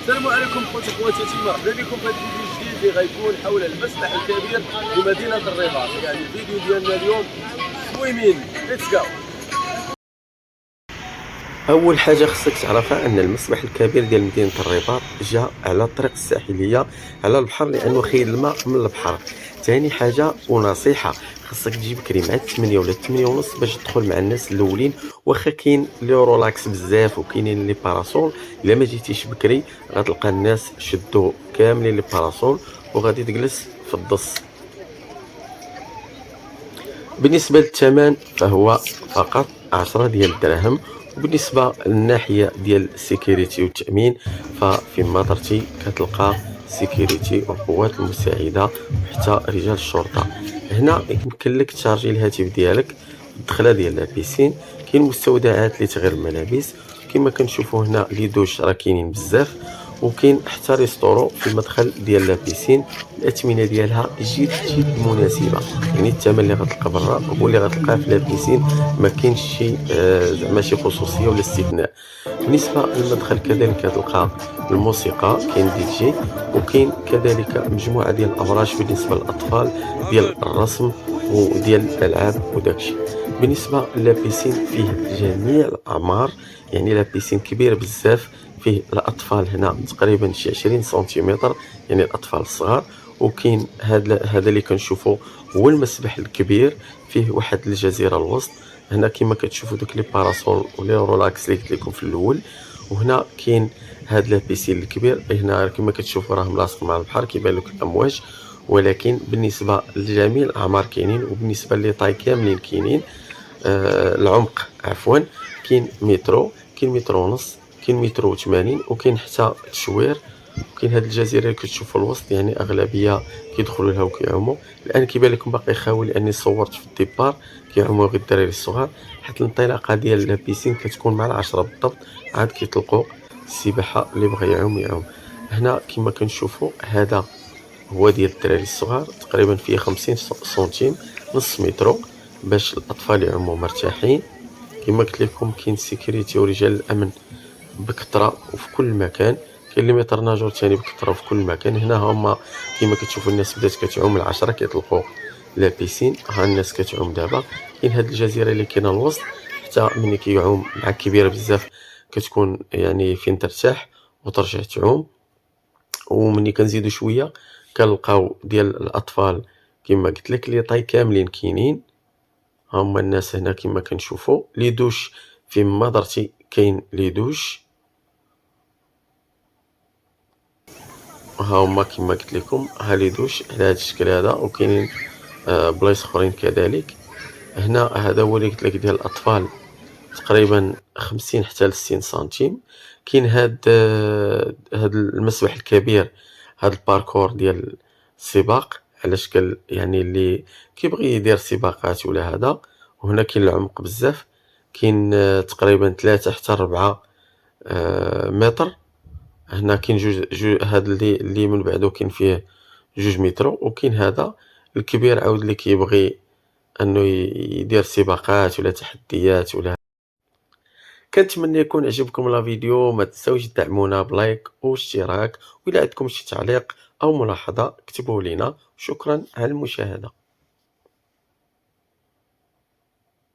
السلام عليكم خوتي خواتاتي، مرحبا بكم في هذا الفيديو الجديد اللي غيكون حول المسبح الكبير بمدينه الرباط. يعني الفيديو ديالنا اليوم سويمين. ليتس جو. اول حاجه خصك تعرفها ان المسبح الكبير ديال مدينه الرباط جا على الطريق الساحليه على البحر، لانه خيد الماء من البحر. ثاني حاجه ونصيحه، خصك تجي بكري مع 8 ولا 8 ونص باش تدخل مع الناس الاولين. واخا كاين لي رولاكس بزاف وكاينين لي باراسول، الا ما جيتيش بكري غتلقى الناس شدوا كاملين لي باراسول وغادي تجلس في الضص. بالنسبه للثمن فهو فقط 10 ديال الدراهم. وبالنسبه للناحيه ديال السيكوريتي والتامين، ففيما درتي كتلقى سيكوريتي والقوات المساعده وحتى رجال الشرطه. هنا يمكن لك تشارجي الهاتف ديالك الدخله ديال لابيسين. كاين مستودعات اللي تغير الملابس كما كنشوفوا هنا، لي دوش راه كاينين بزاف، وكاين حتى ريستورو في المدخل ديال لابيسين. الاثمنه ديالها جد مناسبه، يعني الثمن اللي غتلقى برا هو اللي غتلقاه في لابيسين، ما كاينش شي زعما شي خصوصيه ولا استثناء. بالنسبه للمدخل كذلك كتلقى الموسيقى، كاين دي جي، وكاين كذلك مجموعه ديال الابراج بالنسبه للاطفال ديال الرسم وديال الالعاب وداكشي. بالنسبه للبيسين فيه جميع الاعمار، يعني لابيسين كبير بزاف، فيه الاطفال هنا تقريبا شي 20 سنتيمتر، يعني الاطفال الصغار. وكاين هذا اللي كنشوفوا هو المسبح الكبير، فيه واحد الجزيره الوسط. هنا كما كتشوفوا دوك لي باراسول ولي رولاكس اللي قلت لكم في الاول. وهنا كاين هاد لابيسين الكبير، هنا كما كتشوفوا راه ملاصق مع البحر، كيبان لك الامواج. ولكن بالنسبه لجميع الاعمار كاينين، وبالنسبه لي طاي كاملين كاينين. العمق عفوا، كاين مترو، كاين مترو ونص، كاين مترو 80، وكاين حتى تشوير. وكاين هاد الجزيره اللي كتشوفوا الوسط، يعني اغلبيه كيدخلوا لها وكيعوموا. الان كيبان لكم باقي خاوي لاني صورت في الديبار، كيعوموا غير الدراري الصغار. حيت الانطلاقه ديال البيسين كتكون مع 10 بالضبط، عاد كيطلقوا السباحه اللي بغى يعوم يعوم. هنا كما كنشوفوا هذا هو ديال الدراري الصغار، تقريبا فيه 50 سنتيم، نص مترو، باش الاطفال يعوموا مرتاحين. كما قلت لكم كاين سيكوريتي ورجال الامن بكثره وفي كل مكان. كاين لي متر ناجور ثاني بكثره في كل مكان. هنا هما كما كتشوفوا الناس بدات كتعوم، العشرة كيطلقوا لا بيسين، ها الناس كتعوم دابا. كاين هاد الجزيره اللي كاينه الوسط، حتى ملي كيعوم مع كبيره بزاف كتكون يعني فين ترتاح وترجع تعوم. ومني كنزيدو شويه كنلقاو ديال الاطفال كما قلت لك، لي طاي كاملين كاينين. هما الناس هنا كما كنشوفوا لي دوش فيما درتي، كاين لي دوش ها هما كما قلت لكم، ها لي دوش على هذا الشكل هذا. وكاينين بلايص اخرين كذلك. هنا هذا هو اللي قلت لك ديال الاطفال، تقريبا 50 حتى ل 60 سنتيم. كاين هاد المسبح الكبير، هاد الباركور ديال السباق على شكل يعني اللي كيبغي يدير سباقات ولا هذا. وهنا كاين العمق بزاف، كاين تقريبا 3 حتى 4 متر. هنا كاين هاد اللي من بعدو كاين فيه 2 مترو. وكاين هذا الكبير عاود اللي كيبغي انه يدير سباقات ولا تحديات ولا. كنتمنى يكون عجبكم لا فيديو، ما تنساوش تدعمونا بلايك واشتراك، وإلا عندكم شي تعليق او ملاحظه اكتبوه لينا. شكرا على المشاهده.